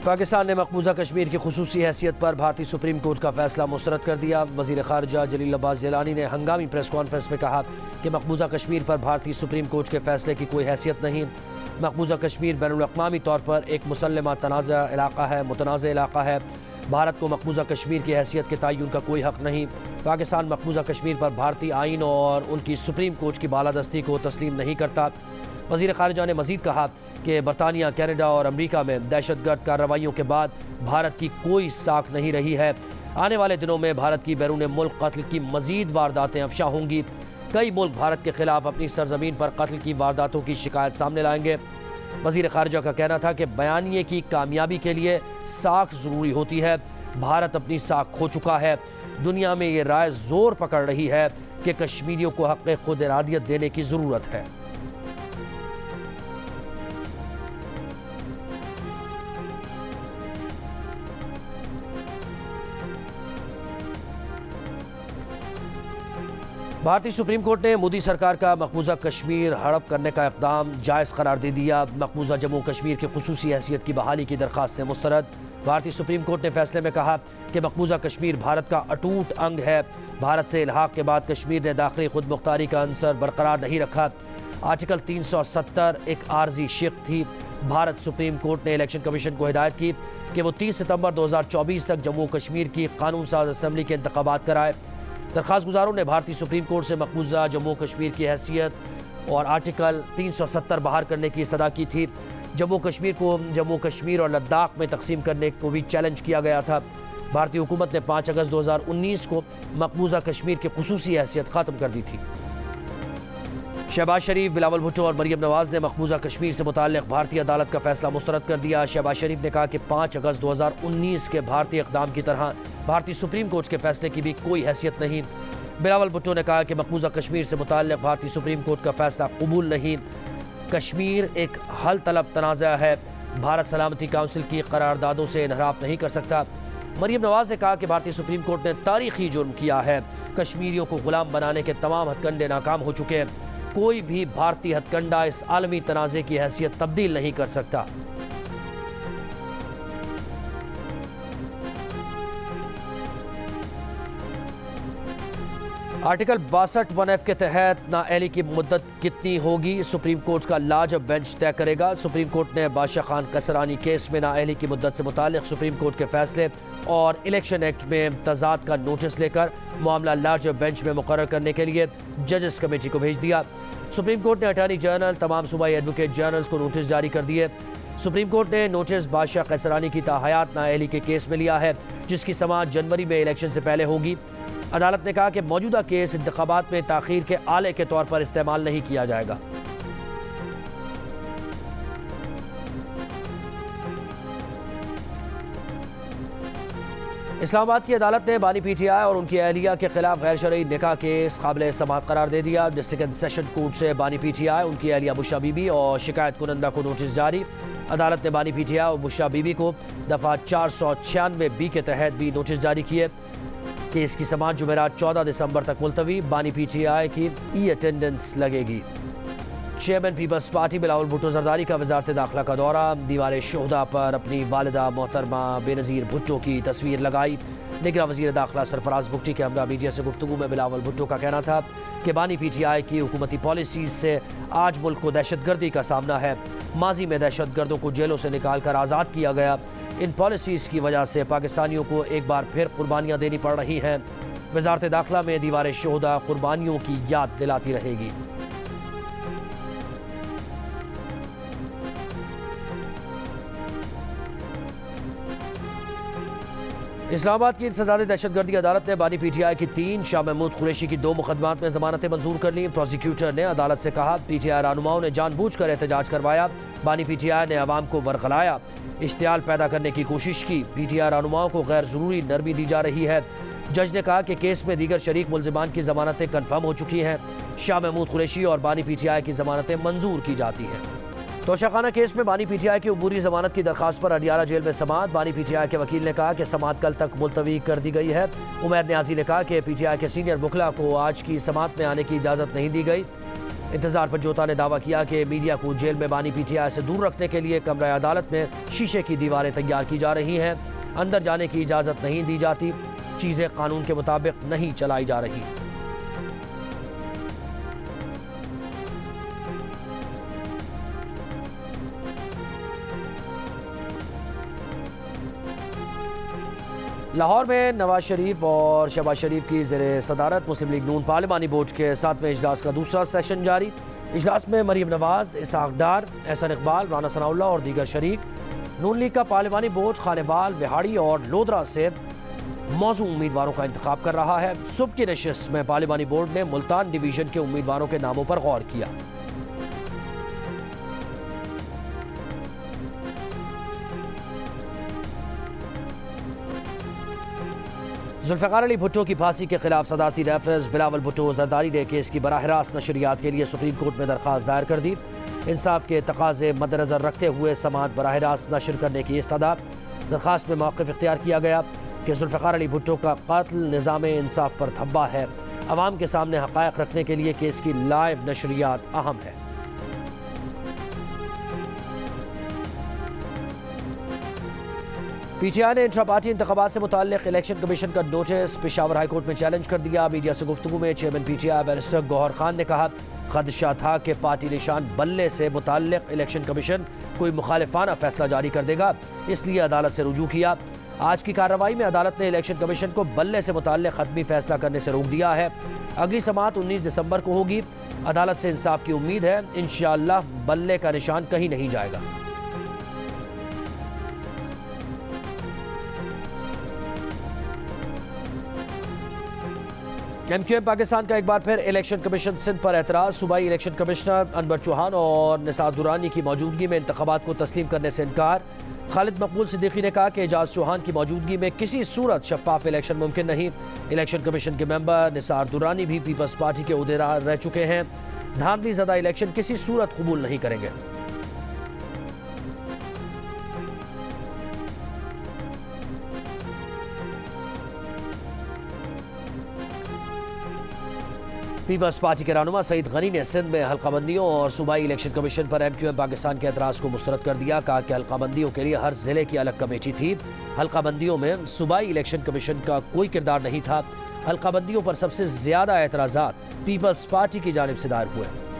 पाकिस्तान ने मकबूजा कश्मीर की खुसूसी हैसियत पर भारतीय सुप्रीम कोर्ट का फैसला मुस्तरद कर दिया। वज़ीर ख़ारिजा जलील अब्बास जिलानी ने हंगामी प्रेस कॉन्फ्रेंस में कहा कि मकबूजा कश्मीर पर भारतीय सुप्रीम कोर्ट के फैसले की कोई हैसियत नहीं। मकबूजा कश्मीर बैनुल-अक़वामी तौर पर एक मुसल्लमा मुतनाज़ इलाक़ा है। भारत को मकबूजा कश्मीर की हैसियत के तयन का कोई हक़ नहीं। पाकिस्तान मकबूजा कश्मीर पर भारतीय आइन और उनकी सुप्रीम कोर्ट की बालादस्ती को तस्लीम नहीं करता। वज़ीर ख़ारिजा ने मज़ीद कहा कि बरतानिया, कनाडा और अमरीका में दहशतगर्द कार्रवाइयों के बाद भारत की कोई साख नहीं रही है। आने वाले दिनों में भारत की बैरून मुल्क कत्ल की मज़ीद वारदातें अफशा होंगी। कई मुल्क भारत के खिलाफ अपनी सरजमीन पर कत्ल की वारदातों की शिकायत सामने लाएंगे। वज़ीर ख़ारिजा का कहना था कि बयानिए की कामयाबी के लिए साख ज़रूरी होती है। भारत अपनी साख खो चुका है। दुनिया में ये राय ज़ोर पकड़ रही है कि कश्मीरियों को हक़ खुद इरादियत देने की ज़रूरत है। भारतीय सुप्रीम कोर्ट ने मोदी सरकार का मकबूजा कश्मीर हड़प करने का इक़दाम जायज़ करार दे दिया। मकबूजा जम्मू कश्मीर की खुसूसी हैसियत की बहाली की दरख्वास्त से मुस्तरद। भारतीय सुप्रीम कोर्ट ने फैसले में कहा कि मकबूजा कश्मीर भारत का अटूट अंग है। भारत से इल्हाक के बाद कश्मीर ने दाखिली खुद मुख्तारी का अंसर बरकरार नहीं रखा। आर्टिकल 370 एक आर्जी शिक थी। भारत सुप्रीम कोर्ट ने इलेक्शन कमीशन को हिदायत की कि वो 30 सितंबर 2024 तक जम्मू कश्मीर की कानून साज असम्बली के इंतखाबात कराए। दरख्वास्त गुजारों ने भारतीय सुप्रीम कोर्ट से मकबूजा जम्मू कश्मीर की हैसियत और आर्टिकल 370 बहाल करने की सदा की थी। जम्मू कश्मीर को जम्मू कश्मीर और लद्दाख में तकसीम करने को भी चैलेंज किया गया था। भारतीय हुकूमत ने 5 अगस्त 2019 को मकबूजा कश्मीर की खुसूसी हैसियत ख़त्म कर दी थी। शहबाज शरीफ, बिलावल भुट्टो और मरियम नवाज ने मकबूजा कश्मीर से मुताल्लिक़ भारतीय अदालत का फैसला मुस्तरद कर दिया। शहबाज शरीफ ने कहा कि 5 अगस्त 2019 के भारतीय इक़दाम की तरह भारतीय सुप्रीम कोर्ट के फैसले की भी कोई हैसियत नहीं। बिलावल भुट्टो ने कहा कि मकबूजा कश्मीर से मुताल्लिक़ भारतीय सुप्रीम कोर्ट का फैसला कबूल नहीं। कश्मीर एक हल तलब तनाज़ा है। भारत सलामती काउंसिल की करारदादों से इनहराफ नहीं कर सकता। मरियम नवाज ने कहा कि भारतीय सुप्रीम कोर्ट ने तारीखी जुर्म किया है। कश्मीरियों को गुलाम बनाने के तमाम हथकंडे नाकाम हो चुके हैं। कोई भी भारतीय हथकंडा इस आलमी तनाज़े की हैसियत तब्दील नहीं कर सकता। आर्टिकल 62(1)(f) के तहत नाअहली की मुद्दत कितनी होगी, सुप्रीम कोर्ट का लाजब बेंच तय करेगा। सुप्रीम कोर्ट ने बादशाह खान कसरानी केस में नाअहली की मुद्दत से मुताल्लिक़ सुप्रीम कोर्ट के फैसले और इलेक्शन एक्ट में तजाद का नोटिस लेकर मामला लाजब बेंच में मुकर्रर करने के लिए जजेस कमेटी को भेज दिया। सुप्रीम कोर्ट ने अटॉर्नी जनरल, तमाम सूबाई एडवोकेट जनरल्स को नोटिस जारी कर दिए। सुप्रीम कोर्ट ने नोटिस बादशाह कसरानी की ताहयात नाअहली के केस में लिया है, जिसकी समाअत जनवरी में इलेक्शन से पहले होगी। अदालत ने कहा कि मौजूदा केस इंतखाबात में ताख़ीर के आले के तौर पर इस्तेमाल नहीं किया जाएगा। इस्लामाबाद की अदालत ने बानी PTI और उनकी अहलिया के खिलाफ गैर शरई निकाह केस काबिल समाअत करार दे दिया। डिस्ट्रिक्ट एंड सेशन कोर्ट से बानी PTI, उनकी अहलिया बुशरा बीबी और शिकायत कुनंदा को नोटिस जारी। अदालत ने बानी PTI और बुशरा बीबी को दफ़ा 496B के तहत भी नोटिस जारी किए। केस की समाअत जुमेरात 14 दिसंबर तक मुलतवी। बानी PTI की अटेंडेंस लगेगी। Chairman Peoples Party Bilawal Bhutto Zardari का वजारत दाखिला का दौरा। दीवार शोहदा पर अपनी वालिदा मोहतरमा बेनज़ीर भुट्टो की तस्वीर लगाई। निगरान वज़ीर दाखिला सरफराज बुगटी के हमरा मीडिया से गुफ्तगू में बिलावल भुट्टो का कहना था कि बानी PTI की हुकूमती पॉलिसी से आज मुल्क को दहशतगर्दी का सामना है। माजी में दहशतगर्दों को जेलों से निकाल कर आज़ाद किया गया। इन पॉलिसीज़ की वजह से पाकिस्तानियों को एक बार फिर कुर्बानियाँ देनी पड़ रही हैं। वजारत दाखिला में दीवार शोहदा कुर्बानियों की याद दिलाती रहेगी। इस्लामाबाद की इंसदादी दहशतगर्दी अदालत ने बानी PTI की 3, शाह महमूद कुरैशी की 2 मुकदमात में जमानतें मंजूर कर ली। प्रोसिक्यूटर ने अदालत से कहा PTI रहनुमाओं ने जानबूझकर एहतजाज करवाया। बानी PTI ने अवाम को वरगलाया, इश्तियाल पैदा करने की कोशिश की। PTI रहनुमाओं को गैर ज़रूरी नरमी दी जा रही है। जज ने कहा कि केस में दीगर शरीक मुल्जिमान की जमानतें कन्फर्म हो चुकी हैं। शाह महमूद कुरैशी और बानी PTI की जमानतें मंजूर की जाती हैं। तोशाखाना केस में बानी PTI की अबूरी जमानत की दरखास्त पर अडियाला जेल में समाअत। बानी PTI के वकील ने कहा कि समाअत कल तक मुलतवी कर दी गई है। उमैर न्याजी ने कहा कि PTI के सीनियर वकला को आज की समाअत में आने की इजाज़त नहीं दी गई। इंतजार पर जोता ने दावा किया कि मीडिया को जेल में बानी पीटीआई से दूर रखने के लिए कमरे अदालत में शीशे की दीवारें तैयार की जा रही हैं। अंदर जाने की इजाज़त नहीं दी जाती, चीज़ें कानून के मुताबिक नहीं चलाई जा रही। लाहौर में नवाज शरीफ और शहबाज शरीफ की ज़ेर सदारत मुस्लिम लीग नून पार्लिमानी बोर्ड के 7वें इजलास का दूसरा सेशन जारी। इजलास में मरीम नवाज, इसहाक डार, एहसन इकबाल, राना सनाउल्लाह और दीगर शरीक। नून लीग का पार्लिमानी बोर्ड खानेवाल, बिहाड़ी और लोधरा से मौजूद उम्मीदवारों का इंतखाब कर रहा है। सुबह की नशिस्त में पार्लिमानी बोर्ड ने मुल्तान डिवीजन के उम्मीदवारों के नामों पर गौर किया। जुल्फ़िकार अली भुट्टो की फांसी के खिलाफ सदारती रेफरेंस बिलावल भुट्टो जरदारी ने केस की बराह रास्त नशरियात के लिए सुप्रीम कोर्ट में दरख्वास्त दायर कर दी। इंसाफ के तकाजे मद्देनजर रखते हुए समात बराह रास्त नशर करने की इस्तदा। दरख्वास्त में मौक़िफ़ इख्तियार किया गया कि जुल्फ़िकार अली भुट्टो का कत्ल निज़ाम इंसाफ पर धब्बा है। अवाम के सामने हक़ायक़ रखने के लिए केस की लाइव नशरियात अहम है। पीटीआई ने इंट्रा पार्टी इंतखाबात से मुताल्लिक़ इलेक्शन कमीशन का नोटिस पेशावर हाई कोर्ट में चैलेंज कर दिया। मीडिया से गुफ्तगू में chairman PTI barrister Gohar Khan ने कहा, खदशा था कि पार्टी निशान बल्ले से मुताल्लिक़ इलेक्शन कमीशन कोई मुखालिफाना फैसला जारी कर देगा, इसलिए अदालत से रुजू किया। आज की कार्रवाई में अदालत ने इलेक्शन कमीशन को बल्ले से मुताल्लिक़ हतमी फैसला करने से रोक दिया है। अगली समाअत 19 दिसंबर को होगी। अदालत से इंसाफ की उम्मीद है। इंशाअल्लाह बल्ले का निशान कहीं नहीं जाएगा। एमक्यूएम पाकिस्तान का एक बार फिर इलेक्शन कमीशन सिंध पर एतराज़। सूबाई इलेक्शन कमिश्नर अनवर चौहान और निसार दुरानी की मौजूदगी में इंतखाबात को तस्लीम करने से इनकार। खालिद मकबूल सिद्दीकी ने कहा कि एजाज चौहान की मौजूदगी में किसी सूरत शफाफ इलेक्शन मुमकिन नहीं। इलेक्शन कमीशन के मेंबर निसार दुरानी भी पीपल्स पार्टी के उहदेदार रह चुके हैं। धांधली ज़दा इलेक्शन किसी सूरत कबूल नहीं करेंगे। पीपल्स पार्टी के रहनुमा सईद गनी ने सिंध में हल्काबंदियों और सूबाई इलेक्शन कमीशन पर एमक्यूएम पाकिस्तान के एतराज़ को मुस्तरद कर दिया। कहा कि हल्काबंदियों के लिए हर जिले की अलग कमेटी थी। हल्काबंदियों में सूबाई इलेक्शन कमीशन का कोई किरदार नहीं था। हल्काबंदियों पर सबसे ज़्यादा एतराज़ात पीपल्स पार्टी की जानिब से दायर हुए।